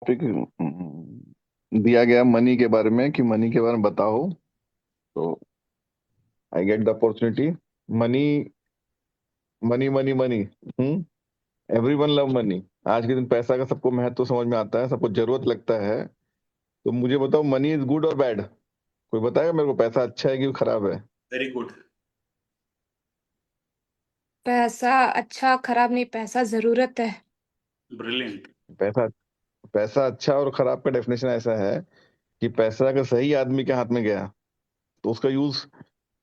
Topic दिया गया money के बारे में कि मनी के बारे में बताओ। तो I get the opportunity. Money money money money. Hmm. Everyone love money. आज के दिन पैसा का सबको महत्व समझ में आता है, सबको जरूरत लगता है। तो मुझे बताओ, मनी इज गुड और बैड? कोई बताएगा मेरे को, पैसा अच्छा है कि खराब है? Very good. पैसा अच्छा खराब नहीं, पैसा जरूरत है। ब्रिलियंट। पैसा पैसा अच्छा और खराब का डेफिनेशन ऐसा है कि पैसा अगर सही आदमी के हाथ में गया तो उसका यूज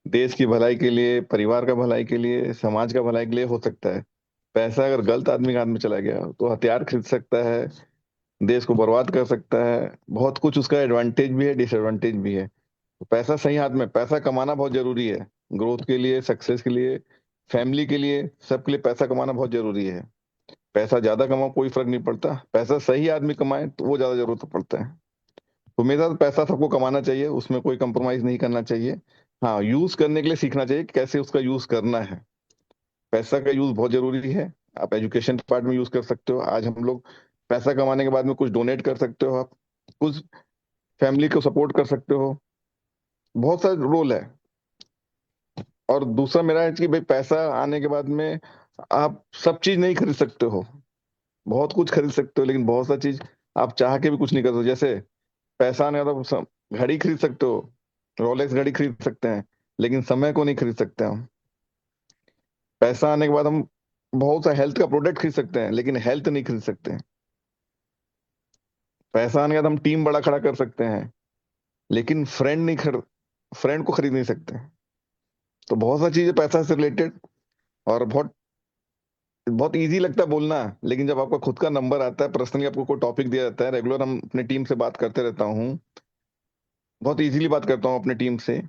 देश की भलाई के लिए, परिवार का भलाई के लिए, समाज का भलाई के लिए हो सकता है। पैसा अगर गलत आदमी के हाथ में चला गया तो हथियार खरीद सकता है, देश को बर्बाद कर सकता है। बहुत कुछ उसका एडवांटेज भी है, डिसएडवांटेज भी है। तो पैसा सही हाथ में, पैसा कमाना बहुत जरूरी है। ग्रोथ के लिए, सक्सेस के लिए, फैमिली के लिए, सबके लिए पैसा कमाना बहुत जरूरी है। पैसा ज्यादा कमाओ कोई फर्क नहीं पड़ता, पैसा सही आदमी कमाए तो वो ज्यादा जरूरत पड़ता है। तो मेरे साथ पैसा सबको कमाना चाहिए, उसमें कोई कंप्रोमाइज नहीं करना चाहिए। हाँ, यूज करने के लिए सीखना चाहिए कि कैसे उसका यूज करना है। पैसा का यूज बहुत जरूरी है। आप एजुकेशन पार्ट में यूज कर सकते हो। आज हम लोग पैसा कमाने के बाद में कुछ डोनेट कर सकते हो, आप कुछ फैमिली को सपोर्ट कर सकते हो। बहुत सारे रोल है। और दूसरा मेरा है कि भाई पैसा आने के बाद में आप सब चीज नहीं खरीद सकते हो। बहुत कुछ खरीद सकते हो लेकिन बहुत सा चीज आप चाह के भी कुछ नहीं कर सकते। जैसे पैसा आने का तो घड़ी खरीद सकते हो, रोलेक्स घड़ी खरीद सकते हैं, लेकिन समय को नहीं खरीद सकते हम। पैसा आने के बाद हम बहुत सा हेल्थ का प्रोडक्ट खरीद सकते हैं लेकिन हेल्थ नहीं खरीद सकते हैं। पैसा आने के बाद हम टीम बड़ा खड़ा कर सकते हैं लेकिन फ्रेंड को खरीद नहीं सकते। तो बहुत सा चीजें पैसा से रिलेटेड। और बहुत बहुत इजी लगता है बोलना, लेकिन जब आपका खुद का नंबर आता है, पर्सनली आपको कोई टॉपिक दिया जाता है, रेगुलर हम अपनी टीम से बात करते रहता हूँ, बहुत इजीली बात करता हूँ अपनी टीम से।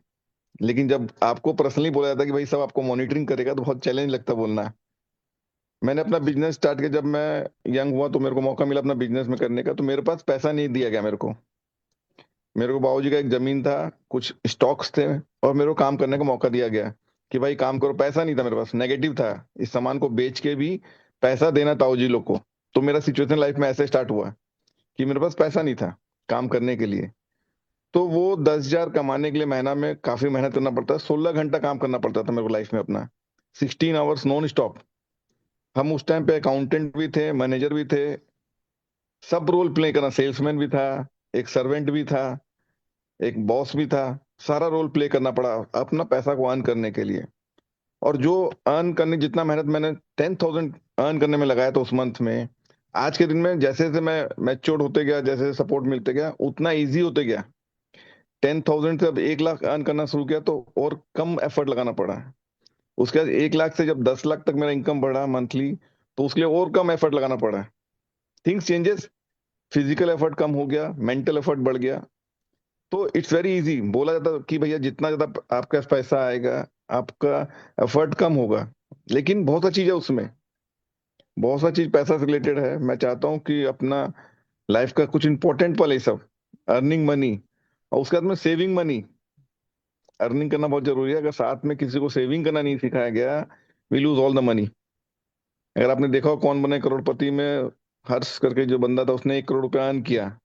लेकिन जब आपको पर्सनली बोला जाता है कि भाई सब आपको मॉनिटरिंग करेगा, तो बहुत चैलेंज लगता है बोलना। मैंने अपना बिजनेस स्टार्ट किया जब मैं यंग हुआ, तो मेरे को मौका मिला अपना बिजनेस में करने का। तो मेरे पास पैसा नहीं दिया गया मेरे को। मेरे को बाबूजी का एक जमीन था, कुछ स्टॉक्स थे, और मेरे को काम करने का मौका दिया गया कि भाई काम करो। पैसा नहीं था मेरे पास, नेगेटिव था। इस सामान को बेच के भी पैसा देना ताऊजी लोग को। तो मेरा सिचुएशन लाइफ में ऐसे स्टार्ट हुआ कि मेरे पास पैसा नहीं था काम करने के लिए। तो वो 10,000 कमाने के लिए महीना में काफी मेहनत करना पड़ता है। 16 घंटा काम करना पड़ता था मेरे को लाइफ में अपना, 16 आवर्स नॉन स्टॉप। हम उस टाइम पे अकाउंटेंट भी थे, मैनेजर भी थे, सब रोल प्ले करना, सेल्समैन भी था, एक सर्वेंट भी था, एक बॉस भी था। सारा रोल प्ले करना पड़ा अपना पैसा को अर्न करने के लिए। और जो अर्न करने जितना मेहनत मैंने 10,000 अर्न करने में लगाया था उस मंथ में, आज के दिन में जैसे जैसे मैं मैच्योर होते गया, जैसे सपोर्ट मिलते गया, उतना इजी होते गया। 10,000 से अब 1 लाख अर्न करना शुरू किया तो और कम एफर्ट लगाना पड़ा। उसके बाद 1 लाख से जब 10 लाख तक मेरा इनकम बढ़ा मंथली, तो उसके लिए और कम एफर्ट लगाना पड़ा। Things changes. फिजिकल एफर्ट कम हो गया, मेंटल एफर्ट बढ़ गया। तो इट्स वेरी इजी। बोला जाता है कि भैया जितना ज्यादा आपके पास पैसा आएगा, आपका एफर्ट कम होगा। लेकिन बहुत सा चीज है उसमें, बहुत सा चीज पैसा से रिलेटेड है। मैं चाहता हूँ कि अपना लाइफ का कुछ इंपॉर्टेंट पल है सब, अर्निंग मनी, और उसके बाद में सेविंग मनी। अर्निंग करना बहुत जरूरी है। अगर साथ में किसी को सेविंग करना नहीं सिखाया गया, we lose all the money. अगर आपने देखा हो कौन बने करोड़पति में, हर्ष करके जो बंदा था, उसने 1 करोड़ रुपया अर्न किया।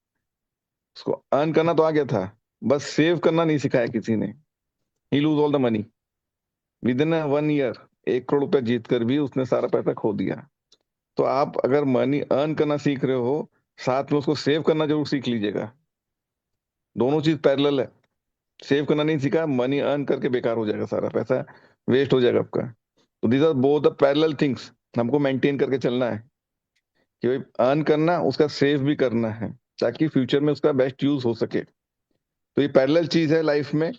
उसको अर्न करना तो आ गया था, बस सेव करना नहीं सिखाया किसी ने। He lose all the money within 1 year. 1 crore रुपया जीत कर भी उसने सारा पैसा खो दिया। तो आप अगर मनी अर्न करना सीख रहे हो, साथ में उसको सेव करना जरूर सीख लीजिएगा। दोनों चीज पैरेलल है। सेव करना नहीं सीखा, मनी अर्न करके बेकार हो जाएगा, सारा पैसा वेस्ट हो जाएगा आपका। तो these are both the parallel things. हमको मेंटेन करके चलना है कि भाई अर्न करना, उसका सेव भी करना है, ताकि फ्यूचर में उसका बेस्ट यूज हो सके। तो ये पैरेलल चीज है लाइफ में।